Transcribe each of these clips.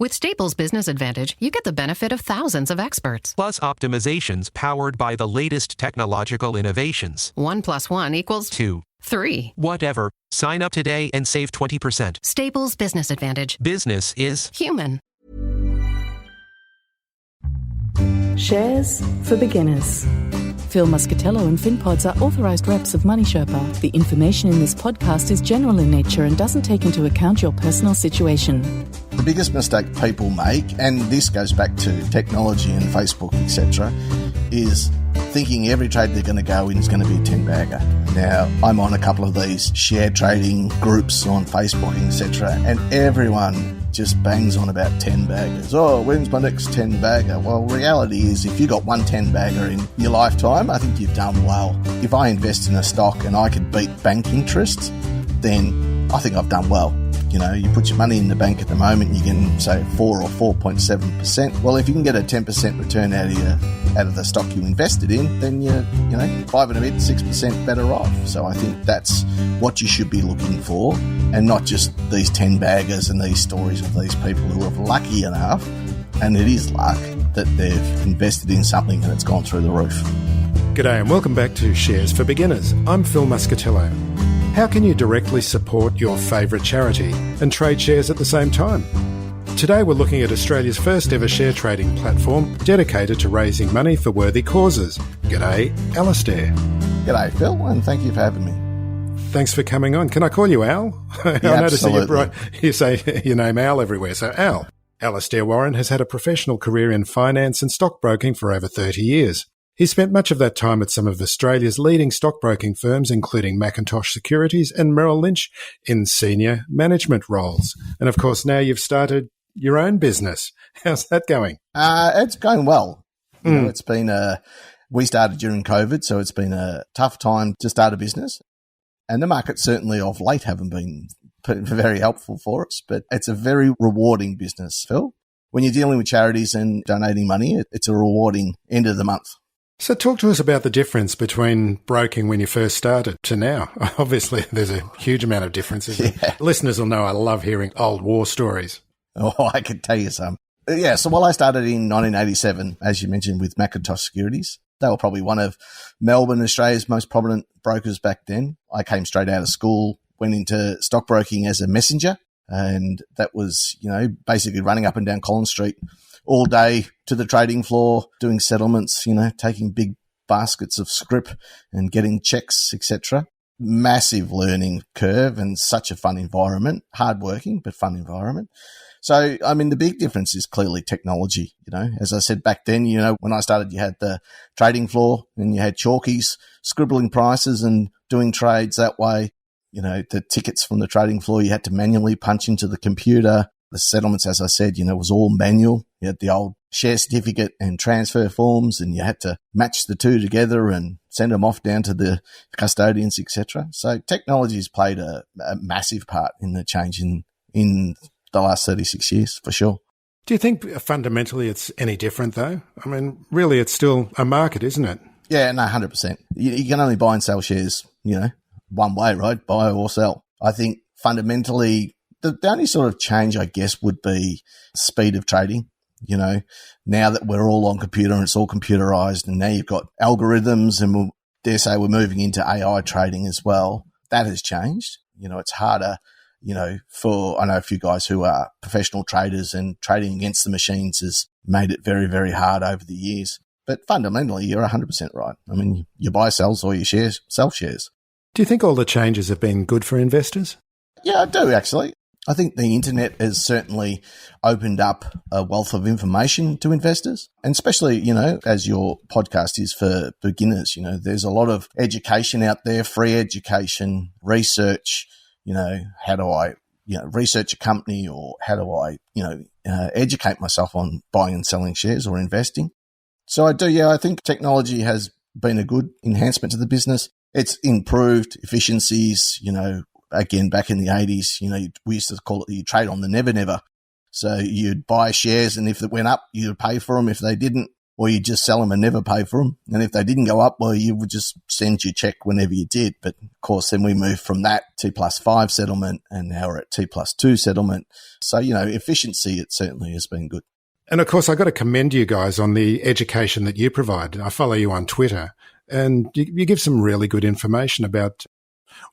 With Staples Business Advantage, you get the benefit of thousands of experts. Plus optimizations powered by the latest technological innovations. 1 + 1 = 2. 3. Whatever. Sign up today and save 20%. Staples Business Advantage. Business is human. Shares for beginners. Phil Muscatello and Finpods are authorised reps of Money Sherpa. The information in this podcast is general in nature and doesn't take into account your personal situation. The biggest mistake people make, and this goes back to technology and Facebook, etc., is thinking every trade they're going to go in is going to be a 10-bagger. Now, I'm on a couple of these share trading groups on Facebook, etc., and everyone just bangs on about 10-baggers. Oh, when's my next 10-bagger? Well, reality is if you got one 10-bagger in your lifetime, I think you've done well. If I invest in a stock and I could beat bank interest, then I think I've done well. You know, you put your money in the bank at the moment, you can say 4 or 4.7%. Well, if you can get a 10% return out of the stock you invested in, then you're, 5 and a bit, 6% better off. So I think that's what you should be looking for, and not just these 10-baggers and these stories of these people who are lucky enough, and it is luck, that they've invested in something and it's gone through the roof. G'day and welcome back to Shares for Beginners. I'm Phil Muscatello. How can you directly support your favourite charity and trade shares at the same time? Today we're looking at Australia's first ever share trading platform dedicated to raising money for worthy causes. G'day, Alistair. G'day, Phil, and thank you for having me. Thanks for coming on. Can I call you Al? I notice that you say your name Al everywhere, so Al. Alistair Warren has had a professional career in finance and stockbroking for over 30 years. He spent much of that time at some of Australia's leading stockbroking firms, including Macintosh Securities and Merrill Lynch, in senior management roles. And of course, now you've started your own business. How's that going? It's going well. It's been we started during COVID, so it's been a tough time to start a business. And the markets certainly of late haven't been very helpful for us, but it's a very rewarding business, Phil. When you're dealing with charities and donating money, it's a rewarding end of the month. So talk to us about the difference between broking when you first started to now. Obviously, there's a huge amount of differences. Yeah. Listeners will know I love hearing old war stories. Oh, I could tell you some. Yeah, so I started in 1987, as you mentioned, with Macintosh Securities. They were probably one of Melbourne, Australia's most prominent brokers back then. I came straight out of school, went into stockbroking as a messenger, and that was, basically running up and down Collins Street all day to the trading floor, doing settlements, taking big baskets of scrip and getting checks, etc. Massive learning curve and such a fun environment, hardworking, but fun environment. So, the big difference is clearly technology. As I said back then, when I started, you had the trading floor and you had chalkies scribbling prices and doing trades that way. The tickets from the trading floor, you had to manually punch into the computer. The settlements, as I said, was all manual. You had the old share certificate and transfer forms, and you had to match the two together and send them off down to the custodians, etc. So technology has played a massive part in the change in the last 36 years, for sure. Do you think fundamentally it's any different, though? Really, it's still a market, isn't it? Yeah, no, 100%. You can only buy and sell shares, one way, right? Buy or sell. I think fundamentally, the only sort of change, I guess, would be speed of trading. Now that we're all on computer and it's all computerized, and now you've got algorithms, and we're moving into AI trading as well. That has changed. It's harder, for, I know a few guys who are professional traders, and trading against the machines has made it very, very hard over the years. But fundamentally, you're 100% right. You buy sells or you sell shares. Do you think all the changes have been good for investors? Yeah, I do, actually. I think the internet has certainly opened up a wealth of information to investors, and especially, as your podcast is for beginners, there's a lot of education out there, free education, research, how do I, research a company, or how do I, educate myself on buying and selling shares or investing. So I think technology has been a good enhancement to the business. It's improved efficiencies, again, back in the 80s, we used to call it, you trade on the never. So you'd buy shares, and if it went up, you'd pay for them. If they didn't, or you just sell them and never pay for them. And if they didn't go up, well, you would just send your check whenever you did. But of course, then we moved from that T+5 settlement, and now we're at T+2 settlement. So, efficiency, it certainly has been good. And of course, I've got to commend you guys on the education that you provide. I follow you on Twitter, and you give some really good information about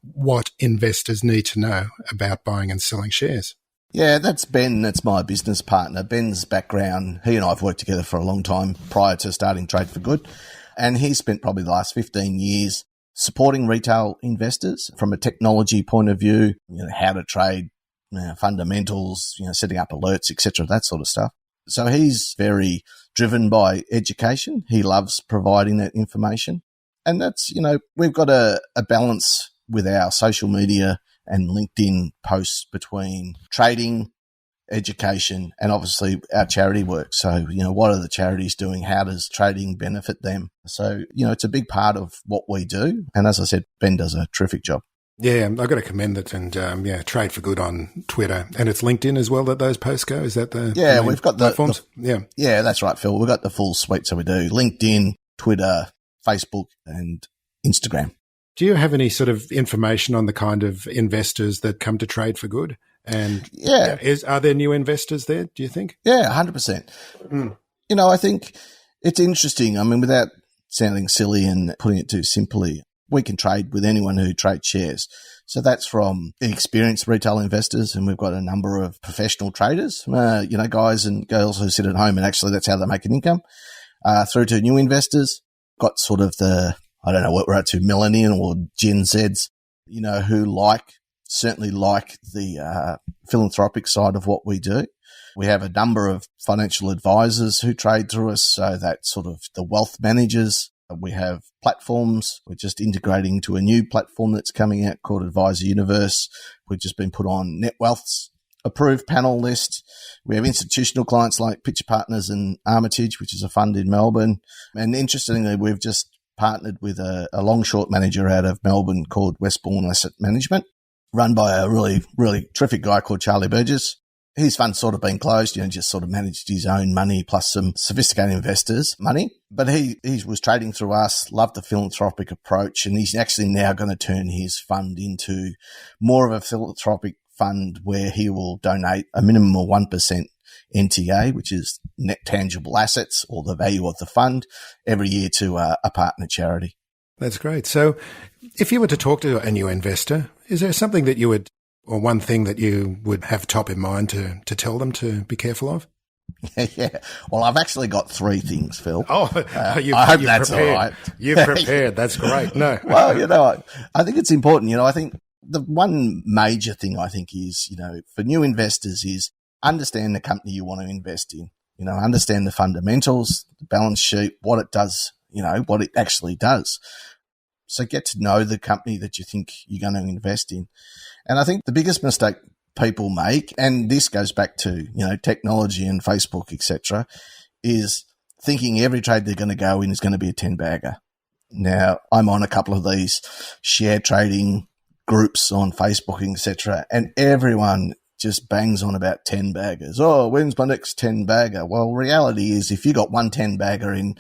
what investors need to know about buying and selling shares. Yeah, that's Ben. That's my business partner. Ben's background, he and I have worked together for a long time prior to starting Trade for Good. And he spent probably the last 15 years supporting retail investors from a technology point of view, how to trade, fundamentals, setting up alerts, etc., that sort of stuff. So he's very driven by education. He loves providing that information. And that's, we've got a balance with our social media and LinkedIn posts between trading, education, and obviously our charity work. So, what are the charities doing? How does trading benefit them? So, it's a big part of what we do. And as I said, Ben does a terrific job. Yeah, I've got to commend it. And Trade for Good on Twitter. And it's LinkedIn as well that those posts go? Is that the we've got platforms? Yeah, that's right, Phil. We've got the full suite. So we do LinkedIn, Twitter, Facebook, and Instagram. Do you have any sort of information on the kind of investors that come to Trade for Good? And are there new investors there, do you think? Yeah, 100%. I think it's interesting. I mean, without sounding silly and putting it too simply, we can trade with anyone who trades shares. So that's from experienced retail investors, and we've got a number of professional traders, guys and girls who sit at home and actually that's how they make an income, through to new investors. Got sort of I don't know what we're at to, millennial or Gen Zs, who certainly like the philanthropic side of what we do. We have a number of financial advisors who trade through us, so that's sort of the wealth managers. We have platforms. We're just integrating to a new platform that's coming out called Advisor Universe. We've just been put on NetWealth's approved panel list. We have institutional clients like Pitcher Partners and Armitage, which is a fund in Melbourne. And interestingly, we've just partnered with a long-short manager out of Melbourne called Westbourne Asset Management, run by a really, really terrific guy called Charlie Burgess. His fund's sort of been closed, just sort of managed his own money plus some sophisticated investors' money. But he was trading through us, loved the philanthropic approach, and he's actually now going to turn his fund into more of a philanthropic fund where he will donate a minimum of 1% NTA, which is net tangible assets or the value of the fund, every year to a partner charity. That's great. So if you were to talk to a new investor, is there something that you would, or one thing that you would have top in mind to tell them to be careful of? Yeah. Well, I've actually got 3 things, Phil. Oh, I hope that's prepared. all right. You've prepared. That's great. No. Well, I think it's important. I think the one major thing I think is, for new investors is understand the company you want to invest in. Understand the fundamentals, the balance sheet, what it does, what it actually does. So get to know the company that you think you're going to invest in. And I think the biggest mistake people make, and this goes back to, technology and Facebook, etc., is thinking every trade they're going to go in is going to be a 10-bagger. Now, I'm on a couple of these share trading groups on Facebook, etc., and everyone just bangs on about 10-baggers. Oh, when's my next 10-bagger? Well, reality is if you got one 10-bagger in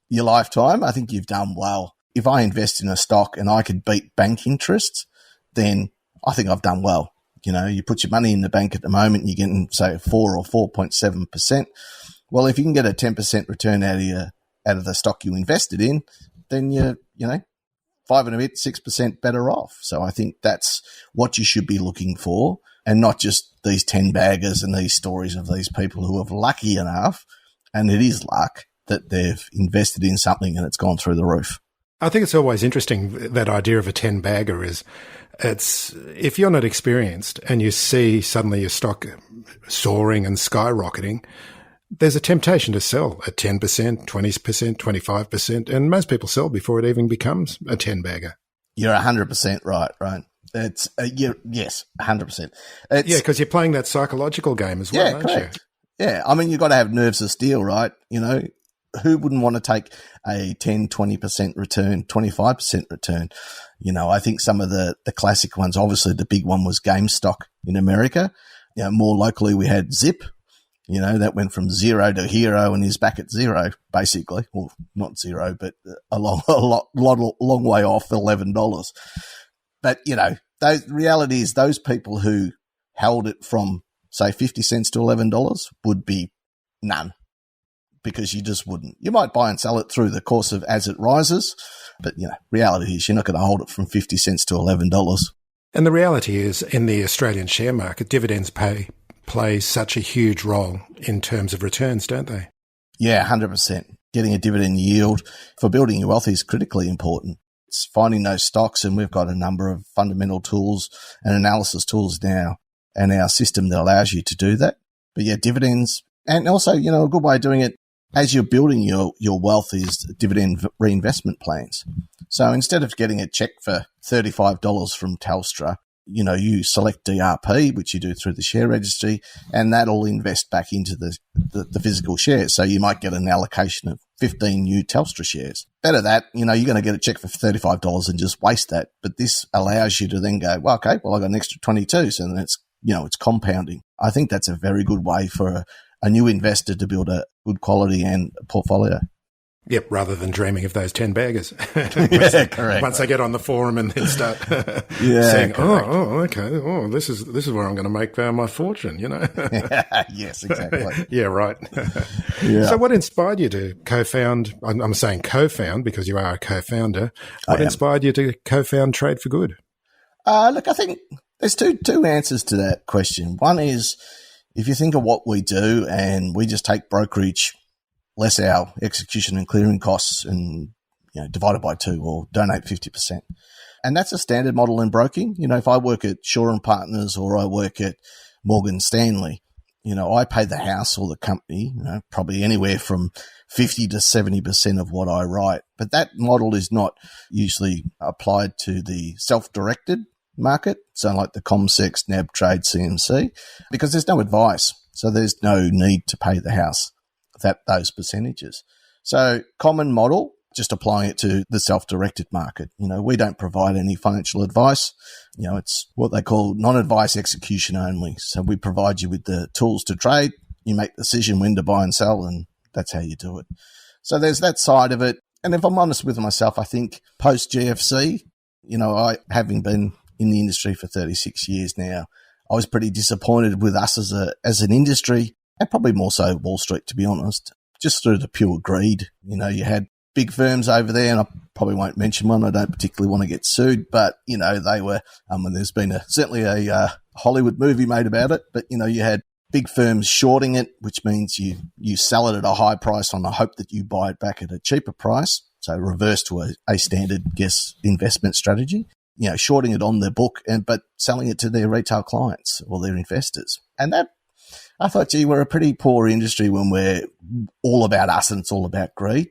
your lifetime, I think you've done well. If I invest in a stock and I could beat bank interest, then I think I've done well. You put your money in the bank at the moment, you're getting, say, 4 or 4.7%. Well, if you can get a 10% return out of the stock you invested in, then you're, 5 and a bit, 6% better off. So I think that's what you should be looking for, and not just these 10-baggers and these stories of these people who are lucky enough, and it is luck, that they've invested in something and it's gone through the roof. I think it's always interesting, that idea of a 10-bagger is, if you're not experienced and you see suddenly your stock soaring and skyrocketing, there's a temptation to sell at 10%, 20%, 25%, and most people sell before it even becomes a 10-bagger. You're 100% right. It's yes, 100%. Because you're playing that psychological game as well, aren't you? Yeah, I mean, you've got to have nerves of steel, right? Who wouldn't want to take a 10, 20% return, 25% return? I think some of the classic ones, obviously the big one was GameStop in America. More locally we had Zip, That went from zero to hero and is back at zero, basically. Well, not zero, but a long way off $11. But, the reality is those people who held it from, say, 50 cents to $11 would be none, because you just wouldn't. You might buy and sell it through the course of as it rises, but, reality is you're not going to hold it from 50 cents to $11. And the reality is, in the Australian share market, dividends play such a huge role in terms of returns, don't they? Yeah, 100%. Getting a dividend yield for building your wealth is critically important. It's finding those stocks, and we've got a number of fundamental tools and analysis tools now in our system that allows you to do that. But yeah, dividends, and also, a good way of doing it as you're building your wealth is dividend reinvestment plans. So instead of getting a check for $35 from Telstra, you select DRP, which you do through the share registry, and that'll invest back into the physical shares. So you might get an allocation of 15 new Telstra shares. Better that, you're going to get a check for $35 and just waste that. But this allows you to then go, well, okay, well, I got an extra 22. So then it's compounding. I think that's a very good way for a new investor to build a good quality and portfolio. Yep, rather than dreaming of those 10 baggers. Correct. Once they get on the forum and then start saying, correct. okay, this is where I'm going to make my fortune, Yes, exactly. Yeah, right. Yeah. So what inspired you to co-found, I'm saying co-found because you are a co-founder, what inspired you to co-found Trade for Good? Look, I think there's two answers to that question. One is, if you think of what we do and we just take brokerage less our execution and clearing costs and, divided by 2 or donate 50%. And that's a standard model in broking. If I work at Shaw & Partners or I work at Morgan Stanley, I pay the house or the company, probably anywhere from 50 to 70% of what I write. But that model is not usually applied to the self-directed market, so like the CommSec, NAB Trade, CMC, because there's no advice. So there's no need to pay the house those percentages. So common model, just applying it to the self-directed market. We don't provide any financial advice. It's what they call non-advice execution only. So we provide you with the tools to trade. You make the decision when to buy and sell, and that's how you do it. So there's that side of it. And if I'm honest with myself, I think post GFC, I, having been in the industry for 36 years now, I was pretty disappointed with us as an industry, and probably more so Wall Street, to be honest, just through the pure greed. You had big firms over there, and I probably won't mention one. I don't particularly want to get sued, but, they were, there's been certainly a Hollywood movie made about it, but, you had big firms shorting it, which means you sell it at a high price on the hope that you buy it back at a cheaper price. So reverse to a standard investment strategy, shorting it on their book but selling it to their retail clients or their investors. And that, I thought, gee, we're a pretty poor industry when we're all about us and it's all about greed.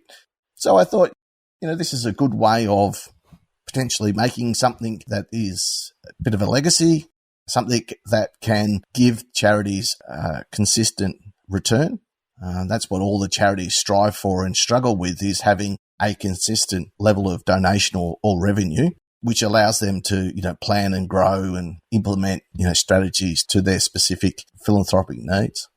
So I thought, this is a good way of potentially making something that is a bit of a legacy, something that can give charities a consistent return. That's what all the charities strive for and struggle with, is having a consistent level of donation or revenue, which allows them to, plan and grow and implement, strategies to their specific philanthropic needs.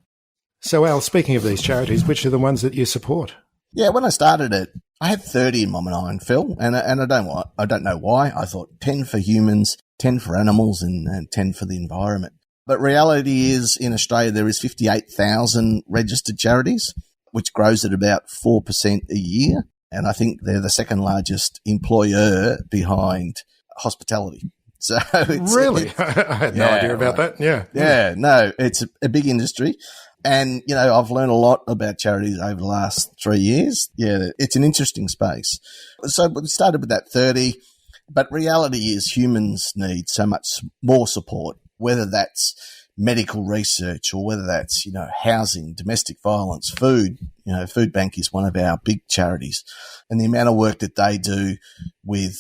So, Al, speaking of these charities, which are the ones that you support? Yeah, when I started it, I had 30 in my mind, Phil, and I don't know why. I thought 10 for humans, 10 for animals, and 10 for the environment. But reality is, in Australia, there is 58,000 registered charities, which grows at about 4% a year. And I think they're the second largest employer behind hospitality. So really? I had no idea about that. Yeah. Yeah, no, it's a big industry. And, I've learned a lot about charities over the last 3 years. Yeah, it's an interesting space. So we started with that 30, but reality is humans need so much more support, whether that's medical research or whether that's, housing, domestic violence, food. Food Bank is one of our big charities, and the amount of work that they do with,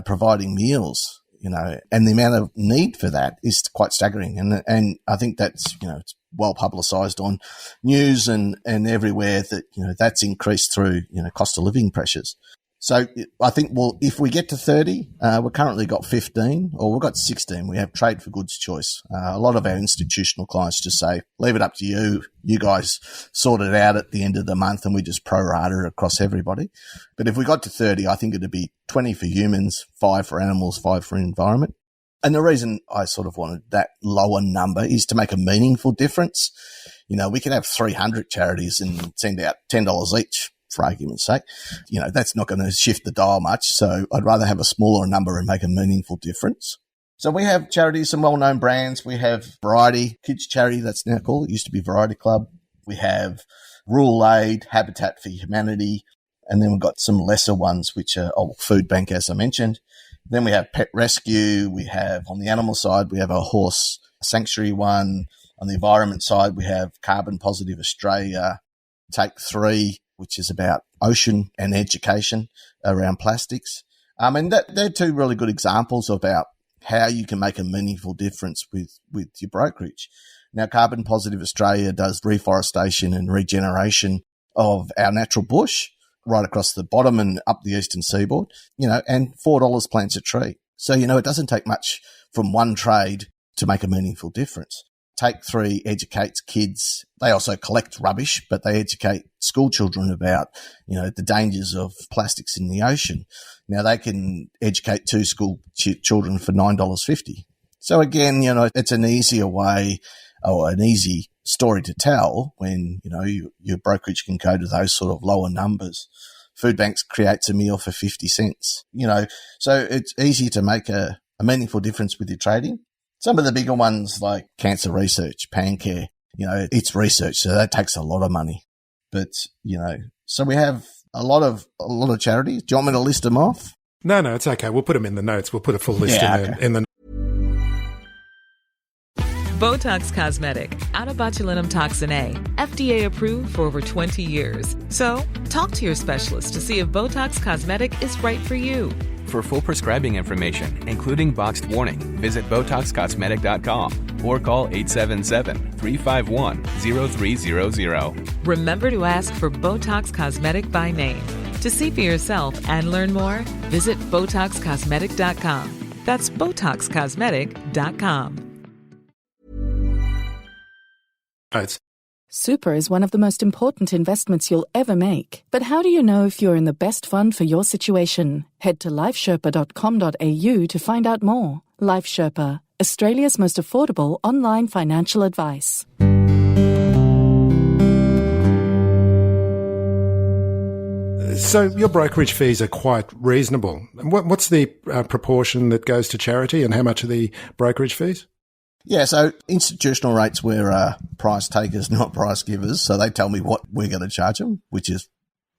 providing meals, and the amount of need for that is quite staggering. And I think that's, it's well publicized on news and everywhere that, that's increased through, cost of living pressures. So I think, if we get to 30, we've currently got 15, or we've got 16. We have trade for goods choice. A lot of our institutional clients just say, leave it up to you. You guys sort it out at the end of the month, and we just prorata it across everybody. But if we got to 30, I think it'd be 20 for humans, 5 for animals, 5 for environment. And the reason I sort of wanted that lower number is to make a meaningful difference. We could have 300 charities and send out $10 each, for argument's sake. That's not going to shift the dial much. So I'd rather have a smaller number and make a meaningful difference. So we have charities, some well-known brands. We have Variety, kids charity, that's now called. It used to be Variety Club. We have Relied, Habitat for Humanity. And then we've got some lesser ones, which are Food Bank, as I mentioned. Then we have Pet Rescue. We have, on the animal side, we have a horse sanctuary one. On the environment side, we have Carbon Positive Australia, Take 3, which is about ocean and education around plastics. And they're two really good examples about how you can make a meaningful difference with your brokerage. Now, Carbon Positive Australia does reforestation and regeneration of our natural bush right across the bottom and up the eastern seaboard, and $4 plants a tree. So, it doesn't take much from one trade to make a meaningful difference. Take 3 educates kids. They also collect rubbish, but they educate school children about, the dangers of plastics in the ocean. Now, they can educate 2 school children for $9.50. So again, it's an easier way, or an easy story to tell when, your brokerage can go to those sort of lower numbers. Food Banks creates a meal for 50 cents, so it's easy to make a meaningful difference with your trading. Some of the bigger ones like cancer research, Pancare, it's research, so that takes a lot of money. But, so we have a lot of charities. Do you want me to list them off? No, it's okay. We'll put them in the notes. We'll put a full list in the Botox Cosmetic, out of botulinum toxin A, FDA approved for over 20 years. So, talk to your specialist to see if Botox Cosmetic is right for you. For full prescribing information, including boxed warning, visit BotoxCosmetic.com or call 877-351-0300. Remember to ask for Botox Cosmetic by name. To see for yourself and learn more, visit BotoxCosmetic.com. That's BotoxCosmetic.com. Super is one of the most important investments you'll ever make. But how do you know if you're in the best fund for your situation? Head to lifesherpa.com.au to find out more. Life Sherpa, Australia's most affordable online financial advice. So your brokerage fees are quite reasonable. What's the proportion that goes to charity, and how much are the brokerage fees? Yeah, so institutional rates, we're price takers, not price givers. So they tell me what we're going to charge them, which is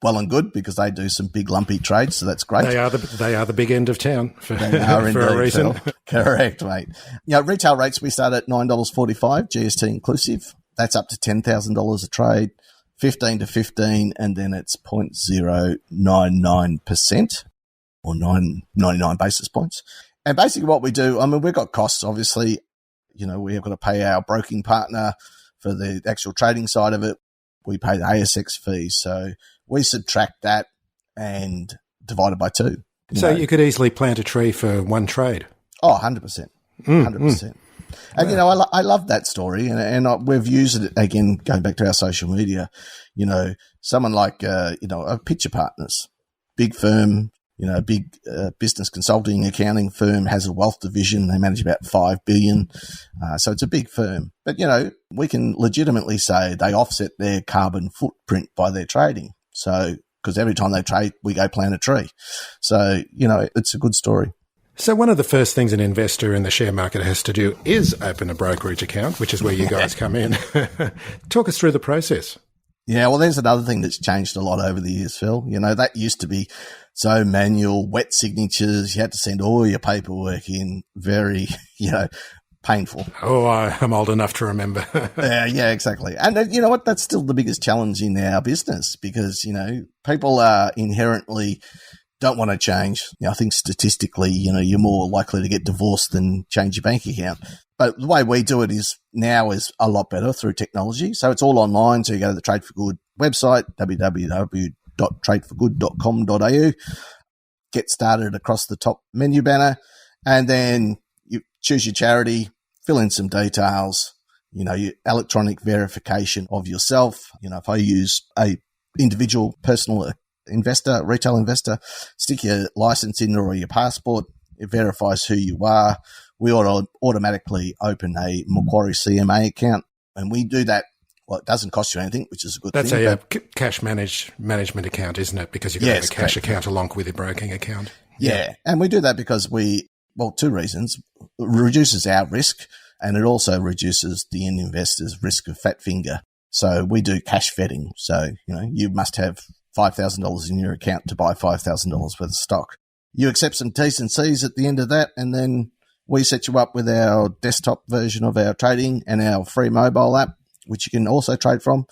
well and good because they do some big lumpy trades. So that's great. They are the big end of town for a reason. Correct, mate. Retail rates, we start at $9.45, GST inclusive. That's up to $10,000 a trade, 15 to 15, and then it's 0.099% or 99 basis points. And basically what we do, we've got costs, obviously. We have got to pay our broking partner for the actual trading side of it. We pay the ASX fees. So we subtract that and divide it by 2. You could easily plant a tree for one trade. Oh, 100%. 100%. And, I love that story. And we've used it, again, going back to our social media, someone like, a Picture Partners, big firm, big business consulting accounting firm, has a wealth division. They manage about $5 billion. So it's a big firm. But, we can legitimately say they offset their carbon footprint by their trading. So, because every time they trade, we go plant a tree. So, it's a good story. So one of the first things an investor in the share market has to do is open a brokerage account, which is where you guys come in. Talk us through the process. Yeah, well, there's another thing that's changed a lot over the years, Phil. That used to be so manual, wet signatures. You had to send all your paperwork in, very, painful. Oh, I'm old enough to remember. Yeah, exactly. And you know what? That's still the biggest challenge in our business because, people are inherently don't want to change. I think statistically, you're more likely to get divorced than change your bank account. But the way we do it is a lot better through technology. So it's all online. So you go to the Trade for Good website, www.tradforgood.com.au. www.tradeforgood.com.au. Get started across the top menu banner, and then you choose your charity, fill in some details, your electronic verification of yourself. If I use a individual personal investor, retail investor, stick your license in or your passport. It verifies who you are. We automatically open a Macquarie CMA account, and we do that. Well, it doesn't cost you anything, which is a good thing. That's a cash management account, isn't it? Because you've got to have a cash account along with your broking account. Yeah, and we do that because two reasons. It reduces our risk, and it also reduces the end investor's risk of fat finger. So we do cash vetting. So, you must have $5,000 in your account to buy $5,000 worth of stock. You accept some T's and C's at the end of that, and then we set you up with our desktop version of our trading and our free mobile app, which you can also trade from,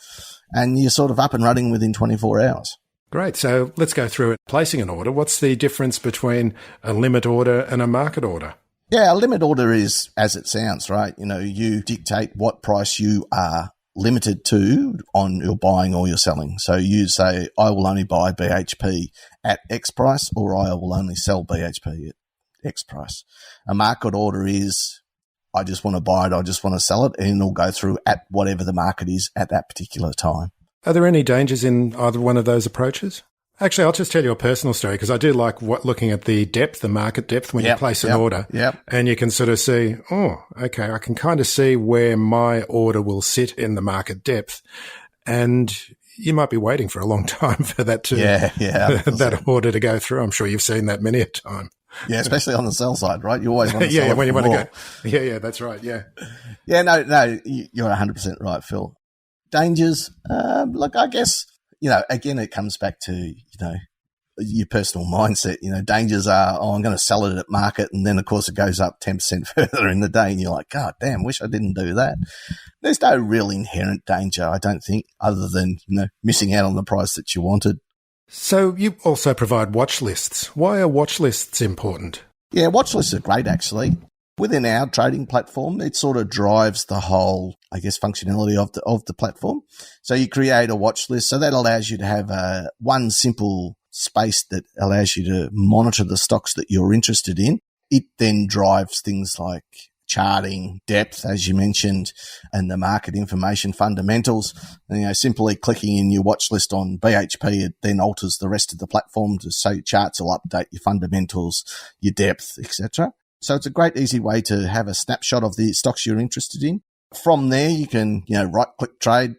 and you're sort of up and running within 24 hours. Great. So let's go through it. Placing an order, what's the difference between a limit order and a market order? Yeah, a limit order is as it sounds, right? You dictate what price you are limited to on your buying or your selling. So you say, I will only buy BHP at X price, or I will only sell BHP at X price. A market order is, I just want to buy it, I just want to sell it, and it'll go through at whatever the market is at that particular time. Are there any dangers in either one of those approaches? Actually, I'll just tell you a personal story, because I do like looking at the market depth when you place an order. Yep. And you can sort of see, I can kind of see where my order will sit in the market depth. And you might be waiting for a long time for that that order to go through. I'm sure you've seen that many a time. Yeah, especially on the sell side, right? You always want to sell when you want more. to go. Yeah, that's right. Yeah. Yeah, no, you're 100% right, Phil. Dangers, look, I guess, again, it comes back to, your personal mindset. Dangers are, I'm going to sell it at market, and then, of course, it goes up 10% further in the day, and you're like, God damn, wish I didn't do that. There's no real inherent danger, I don't think, other than, missing out on the price that you wanted. So you also provide watch lists. Why are watch lists important? Yeah, watch lists are great, actually. Within our trading platform, it sort of drives the whole, functionality of the platform. So you create a watch list. So that allows you to have one simple space that allows you to monitor the stocks that you're interested in. It then drives things like charting, depth, as you mentioned, and the market information fundamentals. And, simply clicking in your watch list on BHP, it then alters the rest of the platform to say charts will update your fundamentals, your depth, etc. So it's a great, easy way to have a snapshot of the stocks you're interested in. From there, you can, right-click trade,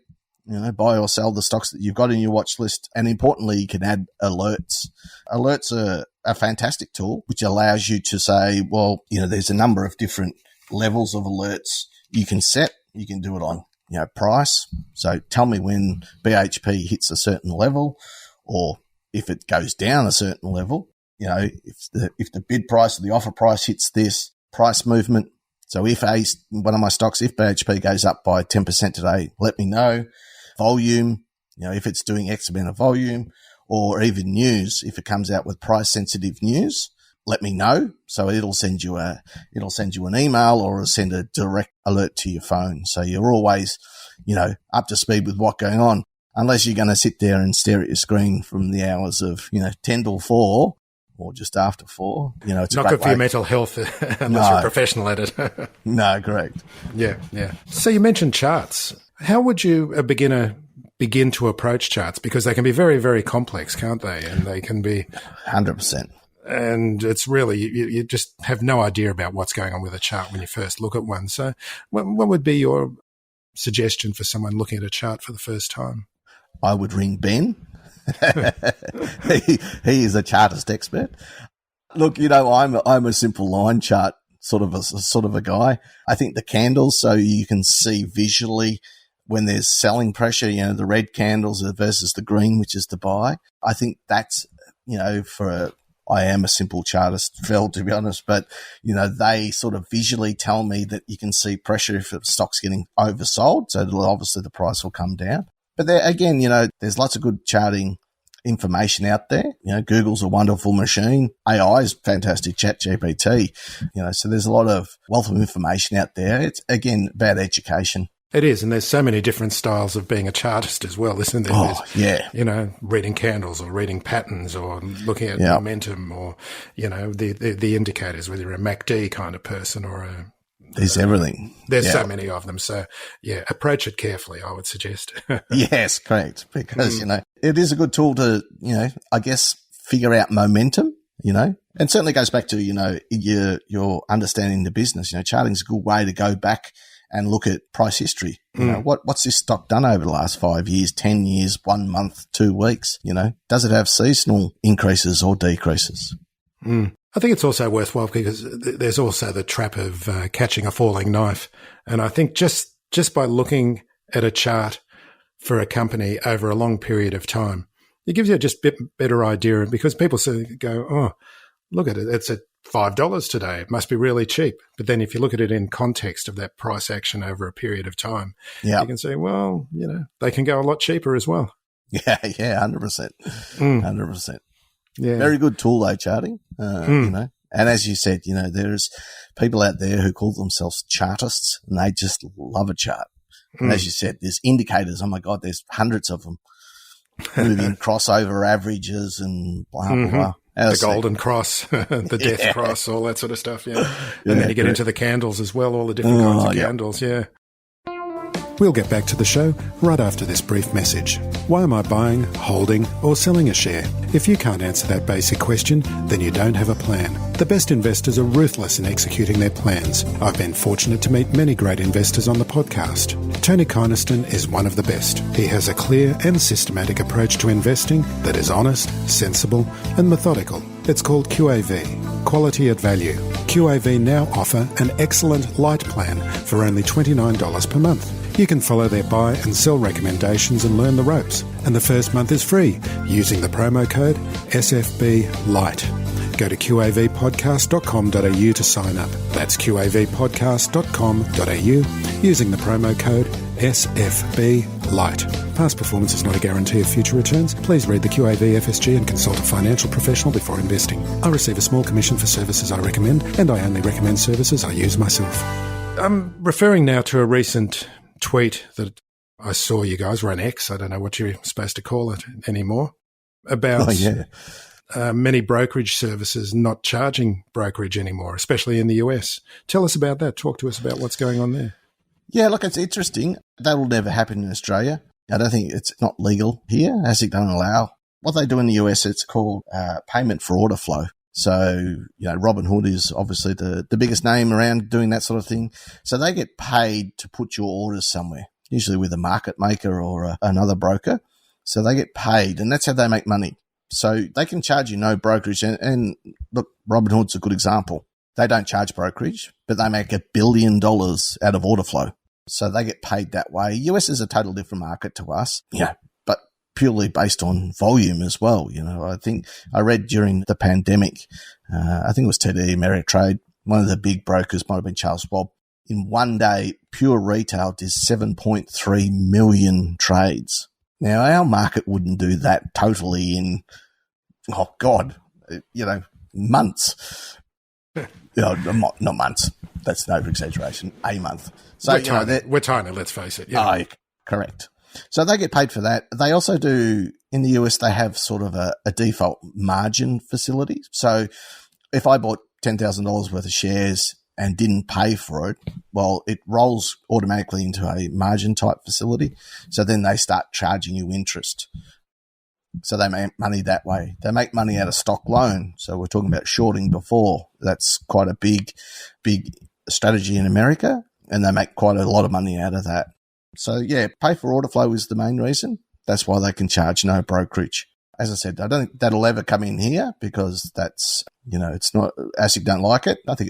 buy or sell the stocks that you've got in your watch list. And importantly, you can add alerts. Alerts are a fantastic tool, which allows you to say, well, there's a number of different levels of alerts you can set. You can do it on, price. So tell me when BHP hits a certain level, or if it goes down a certain level. If the bid price or the offer price hits this price movement. So if one of my stocks, if BHP goes up by 10% today, let me know. Volume, if it's doing X amount of volume, or even news, if it comes out with price sensitive news, let me know. So it'll send you an email, or it'll send a direct alert to your phone. So you're always, up to speed with what's going on, unless you're going to sit there and stare at your screen from the hours of, 10 till 4. Or just after 4, it's not good for your mental health unless you're a professional at it. No, correct. Yeah. So you mentioned charts. How would a beginner begin to approach charts? Because they can be very, very complex, can't they? And they can be 100%. And it's really, you just have no idea about what's going on with a chart when you first look at one. So what would be your suggestion for someone looking at a chart for the first time? I would ring Ben. he is a chartist expert. Look, I'm a simple line chart sort of a guy. I think the candles, so you can see visually when there's selling pressure, the red candles versus the green, which is the buy. I think that's, I am a simple chartist, Phil, to be honest, but, they sort of visually tell me that you can see pressure if the stock's getting oversold. So obviously the price will come down. But there, again, there's lots of good charting information out there. Google's a wonderful machine. AI is fantastic, ChatGPT. So there's a lot of wealth of information out there. It's, again, about education. It is, and there's so many different styles of being a chartist as well, isn't there? Oh, yeah. You know, reading candles or reading patterns or looking at momentum or, you know, the indicators, whether you're a MACD kind of person or a... There's everything. There's so many of them. So, yeah, approach it carefully, I would suggest. Yes, correct. Because, you know, it is a good tool to, you know, I guess figure out momentum, you know, and certainly goes back to, you know, your understanding the business. You know, charting is a good way to go back and look at price history. You know, what's this stock done over the last 5 years, 10 years, 1 month, 2 weeks? You know, does it have seasonal increases or decreases? I think it's also worthwhile because there's also the trap of catching a falling knife. And I think just by looking at a chart for a company over a long period of time, it gives you just a bit better idea, because people go, oh, look at it, it's at $5 today. It must be really cheap. But then if you look at it in context of that price action over a period of time, you can say, well, you know, they can go a lot cheaper as well. Yeah, 100%. 100%. Yeah. Very good tool though, charting, you know. And as you said, you know, there's people out there who call themselves chartists and they just love a chart. And as you said, there's indicators. Oh my God, there's hundreds of them. Moving crossover averages and blah, blah, blah. The golden cross, the death cross, all that sort of stuff, And then you get into the candles as well, all the different kinds of candles, We'll get back to the show right after this brief message. Why am I buying, holding, or selling a share? If you can't answer that basic question, then you don't have a plan. The best investors are ruthless in executing their plans. I've been fortunate to meet many great investors on the podcast. Tony Kynaston is one of the best. He has a clear and systematic approach to investing that is honest, sensible, and methodical. It's called QAV, Quality at Value. QAV now offer an excellent light plan for only $29 per month. You can follow their buy and sell recommendations and learn the ropes. And the first month is free using the promo code SFBLIGHT. Go to qavpodcast.com.au to sign up. That's qavpodcast.com.au using the promo code SFBLIGHT. Past performance is not a guarantee of future returns. Please read the QAV FSG and consult a financial professional before investing. I receive a small commission for services I recommend, and I only recommend services I use myself. I'm referring now to a recent tweet that I saw you guys were on X. I don't know what you're supposed to call it anymore. About many brokerage services not charging brokerage anymore, especially in the US. Tell us about that. Talk to us about what's going on there. Yeah, look, it's interesting. That will never happen in Australia. I don't think it's not legal here. ASIC don't allow. What they do in the US, it's called payment for order flow. So, you know, Robinhood is obviously the biggest name around doing that sort of thing. So they get paid to put your orders somewhere, usually with a market maker or another broker. So they get paid, and that's how they make money. So they can charge you no brokerage. And look, Robinhood's a good example. They don't charge brokerage, but they make $1 billion out of order flow. So they get paid that way. US is a total different market to us. Yeah. Purely based on volume as well. You know, I think I read during the pandemic, I think it was TD Ameritrade, one of the big brokers, might have been Charles Schwab. In one day, pure retail did 7.3 million trades. Now, our market wouldn't do that totally in, months. Not months. That's an over-exaggeration. A month. So we're tiny, let's face it. Yeah. Correct. So they get paid for that. They also do, in the US, they have sort of a default margin facility. So if I bought $10,000 worth of shares and didn't pay for it, well, it rolls automatically into a margin type facility. So then they start charging you interest. So they make money that way. They make money out of stock loan. So we're talking about shorting before. That's quite a big strategy in America, and they make quite a lot of money out of that. So, yeah, pay for order flow is the main reason. That's why they can charge no brokerage. As I said, I don't think that'll ever come in here because that's, it's not, ASIC don't like it. I'm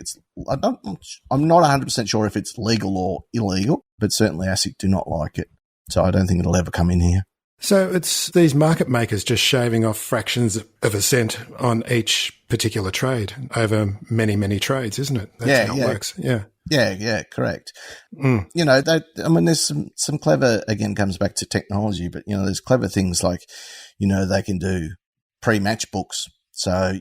not 100% sure if it's legal or illegal, but certainly ASIC do not like it. So I don't think it'll ever come in here. So it's these market makers just shaving off fractions of a cent on each particular trade over many, many trades, isn't it? That's how it works. Yeah. Yeah, correct. There's some clever, again, comes back to technology, but, there's clever things like, they can do pre-match books. So,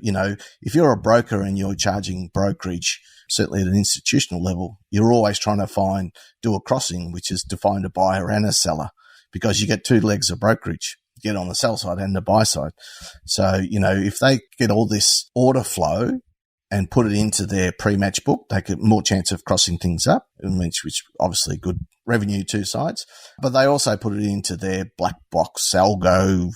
if you're a broker and you're charging brokerage, certainly at an institutional level, you're always trying to do a crossing, which is to find a buyer and a seller, because you get two legs of brokerage. You get on the sell side and the buy side. So, if they get all this order flow and put it into their pre-match book, they get more chance of crossing things up, which obviously good revenue, two sides. But they also put it into their black box, algo,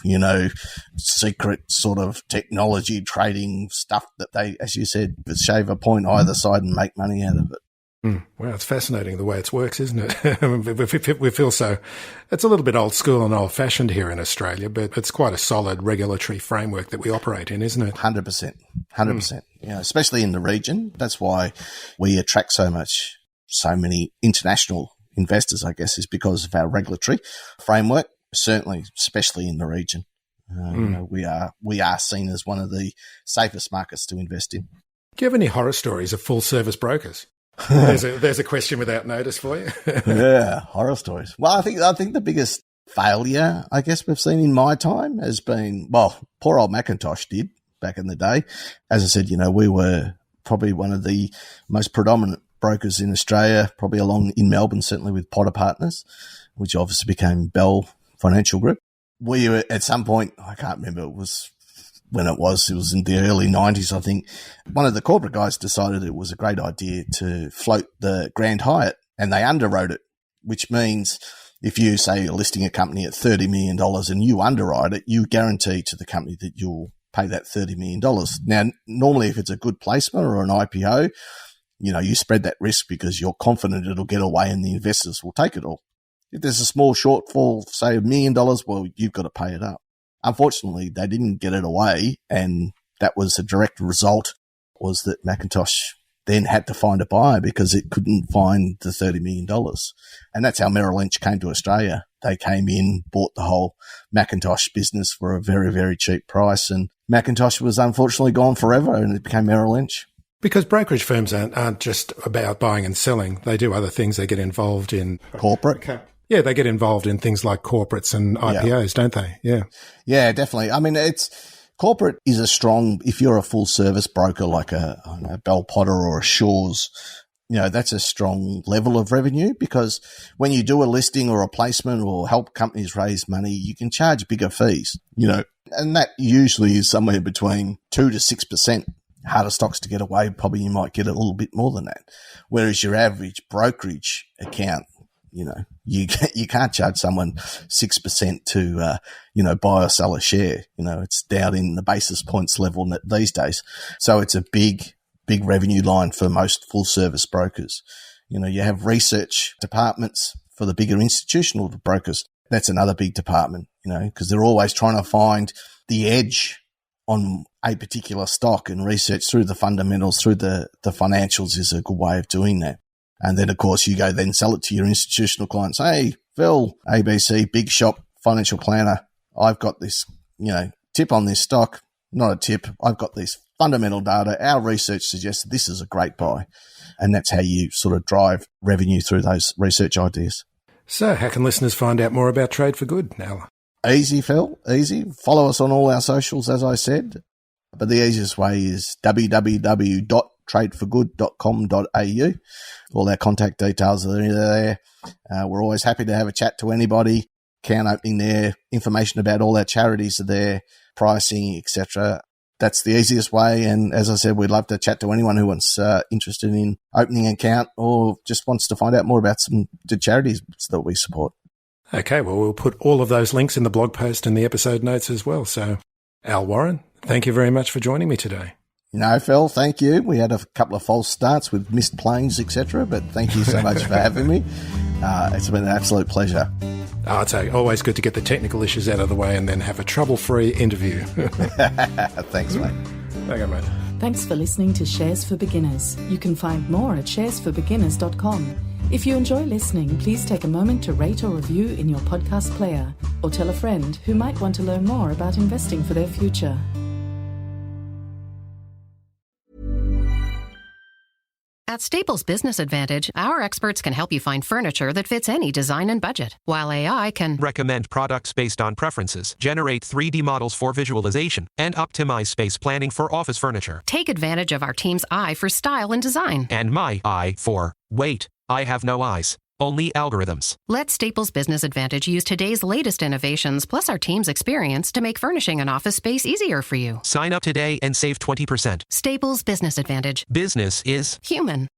secret sort of technology trading stuff that they, as you said, shave a point either side and make money out of it. Well, it's fascinating the way it works, isn't it? We feel so. It's a little bit old school and old fashioned here in Australia, but it's quite a solid regulatory framework that we operate in, isn't it? 100%. Especially in the region. That's why we attract so many international investors, I guess, is because of our regulatory framework, certainly, especially in the region. We are seen as one of the safest markets to invest in. Do you have any horror stories of full service brokers? There's a question without notice for you. Yeah, horror stories. Well, I think the biggest failure, I guess, we've seen in my time has been, poor old Macintosh did back in the day. As I said, we were probably one of the most predominant brokers in Australia, probably along in Melbourne, certainly with Potter Partners, which obviously became Bell Financial Group. We were at some point, I can't remember, it was in the early 90s, I think. One of the corporate guys decided it was a great idea to float the Grand Hyatt, and they underwrote it, which means if you say you're listing a company at $30 million and you underwrite it, you guarantee to the company that you'll pay that $30 million. Now, normally if it's a good placement or an IPO, you spread that risk because you're confident it'll get away and the investors will take it all. If there's a small shortfall, say $1 million, well, you've got to pay it up. Unfortunately, they didn't get it away, and that was a direct result, was that Macintosh then had to find a buyer because it couldn't find the $30 million. And that's how Merrill Lynch came to Australia. They came in, bought the whole Macintosh business for a very, very cheap price, and Macintosh was unfortunately gone forever, and it became Merrill Lynch. Because brokerage firms aren't just about buying and selling. They do other things. They get involved in corporate. Okay. Yeah, they get involved in things like corporates and IPOs, don't they? Yeah. Yeah, definitely. I mean, corporate is if you're a full service broker like a Bell Potter or a Shaw's, that's a strong level of revenue, because when you do a listing or a placement or help companies raise money, you can charge bigger fees, and that usually is somewhere between 2 to 6%. Harder stocks to get away, probably you might get a little bit more than that. Whereas your average brokerage account, you can't charge someone 6% to, buy or sell a share. It's down in the basis points level these days. So it's a big revenue line for most full service brokers. You have research departments for the bigger institutional brokers. That's another big department, because they're always trying to find the edge on a particular stock, and research through the fundamentals, through the financials is a good way of doing that. And then, of course, you go then sell it to your institutional clients. Hey, Phil, ABC, big shop financial planner, I've got this, tip on this stock. Not a tip. I've got this fundamental data. Our research suggests this is a great buy. And that's how you sort of drive revenue through those research ideas. So how can listeners find out more about Trade for Good, Al? Easy, Phil. Easy. Follow us on all our socials, as I said. But the easiest way is www.tradeforgood.com.au. All our contact details are there. We're always happy to have a chat to anybody. Account opening there. Information about all our charities are there. Pricing, etc. That's the easiest way. And as I said, we'd love to chat to anyone who wants interested in opening an account or just wants to find out more about the charities that we support. Okay, well, we'll put all of those links in the blog post and the episode notes as well. So, Al Warren, thank you very much for joining me today. No, Phil, thank you. We had a couple of false starts with missed planes, etc., but thank you so much for having me. It's been an absolute pleasure. It's always good to get the technical issues out of the way and then have a trouble-free interview. Thanks, mate. Okay, mate. Thanks for listening to Shares for Beginners. You can find more at sharesforbeginners.com. If you enjoy listening, please take a moment to rate or review in your podcast player, or tell a friend who might want to learn more about investing for their future. At Staples Business Advantage, our experts can help you find furniture that fits any design and budget, while AI can recommend products based on preferences, generate 3D models for visualization, and optimize space planning for office furniture. take advantage of our team's eye for style and design. And my eye for, wait, I have no eyes. Only algorithms. Let Staples Business Advantage use today's latest innovations plus our team's experience to make furnishing an office space easier for you. Sign up today and save 20%. Staples Business Advantage. Business is Human.